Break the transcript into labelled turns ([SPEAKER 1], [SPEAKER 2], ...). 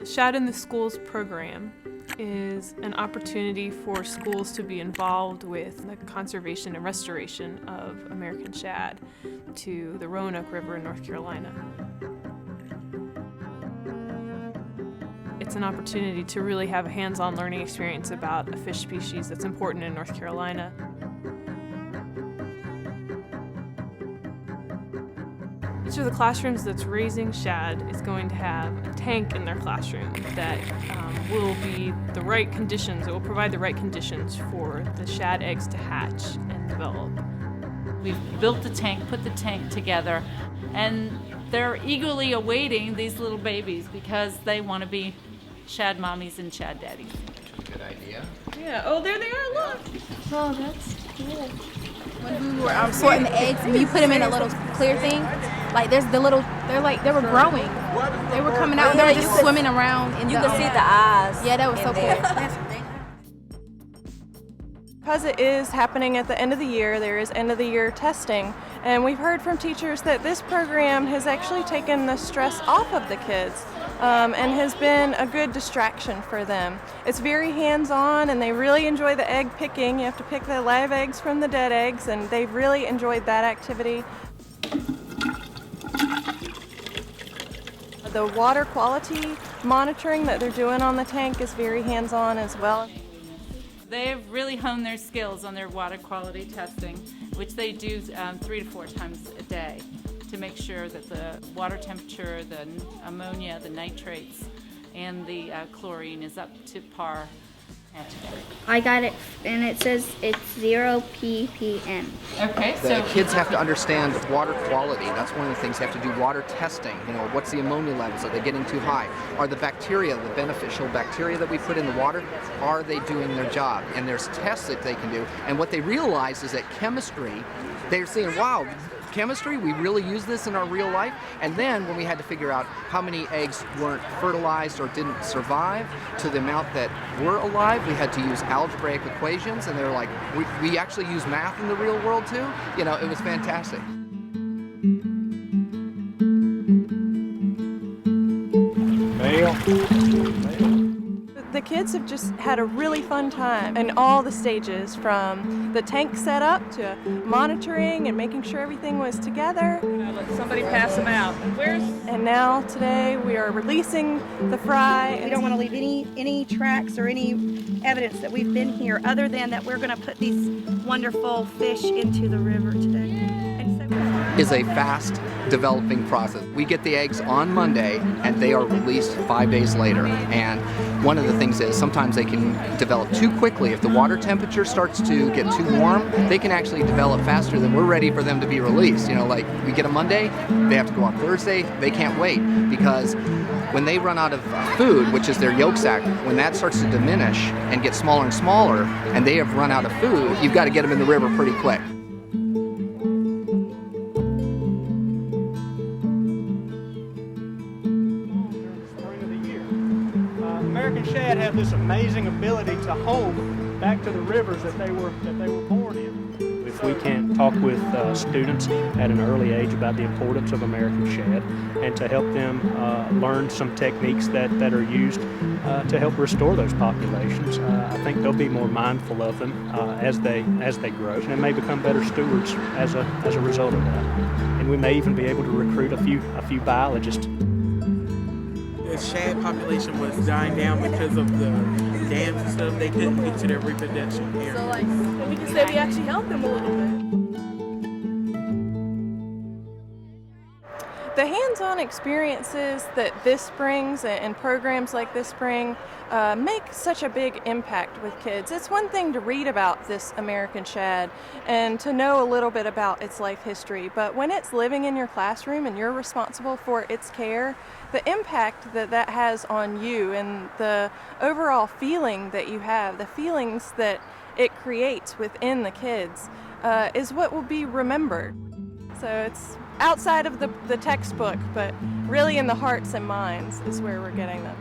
[SPEAKER 1] The Shad in the Schools program is an opportunity for schools to be involved with the conservation and restoration of American shad to the Roanoke River in North Carolina. It's an opportunity to really have a hands-on learning experience about a fish species that's important in North Carolina. Each of the classrooms that's raising shad is going to have a tank in their classroom that will be the right conditions, it will provide the right conditions for the shad eggs to hatch and develop.
[SPEAKER 2] We've built the tank, put the tank together, and they're eagerly awaiting these little babies because they want to be shad mommies and shad daddies.
[SPEAKER 3] Good idea.
[SPEAKER 1] Yeah, oh, there they are, look!
[SPEAKER 4] Oh, that's cool. When we were sorting the eggs, and you put them in a little clear thing, like they were growing. They were coming out, and they were just swimming around.
[SPEAKER 5] You could see the eyes.
[SPEAKER 4] Yeah, that was so cool.
[SPEAKER 6] Because it is happening at the end of the year, there is end of the year testing, and we've heard from teachers that this program has actually taken the stress off of the kids and has been a good distraction for them. It's very hands-on and they really enjoy the egg picking. You have to pick the live eggs from the dead eggs, and they've really enjoyed that activity. The water quality monitoring that they're doing on the tank is very hands-on as well.
[SPEAKER 2] They've really honed their skills on their water quality testing, which they do 3 to 4 times a day to make sure that the water temperature, the ammonia, the nitrates, and the chlorine is up to par.
[SPEAKER 7] I got it, and it says it's 0 ppm.
[SPEAKER 2] Okay,
[SPEAKER 3] The kids have to understand water quality. That's one of the things. They have to do water testing. You know, what's the ammonia levels? Are they getting too high? Are the bacteria, the beneficial bacteria that we put in the water, are they doing their job? And there's tests that they can do. And what they realize is that chemistry, they're saying, wow, chemistry, we really use this in our real life. And then when we had to figure out how many eggs weren't fertilized or didn't survive to the amount that were alive, we had to use algebraic equations, and they were like, we actually use math in the real world too? You know, it was fantastic.
[SPEAKER 6] The kids have just had a really fun time in all the stages, from the tank setup to monitoring and making sure everything was together.
[SPEAKER 1] Let somebody pass them out.
[SPEAKER 6] And now today we are releasing the fry.
[SPEAKER 5] We don't want to leave any tracks or any evidence that we've been here, other than that we're going to put these wonderful fish into the river today.
[SPEAKER 3] Is a fast developing process. We get the eggs on Monday and they are released 5 days later. And one of the things is sometimes they can develop too quickly. If the water temperature starts to get too warm, they can actually develop faster than we're ready for them to be released. You know, like we get them Monday, they have to go on Thursday, they can't wait, because when they run out of food, which is their yolk sac, when that starts to diminish and get smaller and smaller and they have run out of food, you've got to get them in the river pretty quick.
[SPEAKER 8] American shad have this amazing ability to home back to the rivers that they were born in. If we can talk with students at an early age about the importance of American shad and to help them learn some techniques that are used to help restore those populations, I think they'll be more mindful of them as they grow, and may become better stewards as a result of that. And we may even be able to recruit a few biologists.
[SPEAKER 9] The shad population was dying down because of the dams and stuff. They couldn't get to their reproduction area.
[SPEAKER 1] So like, we can say we actually helped them a little bit.
[SPEAKER 6] The hands-on experiences that this brings and programs like this bring make such a big impact with kids. It's one thing to read about this American shad and to know a little bit about its life history, but when it's living in your classroom and you're responsible for its care, the impact that has on you and the overall feeling that you have, the feelings that it creates within the kids, is what will be remembered. So it's outside of the textbook, but really in the hearts and minds is where we're getting them.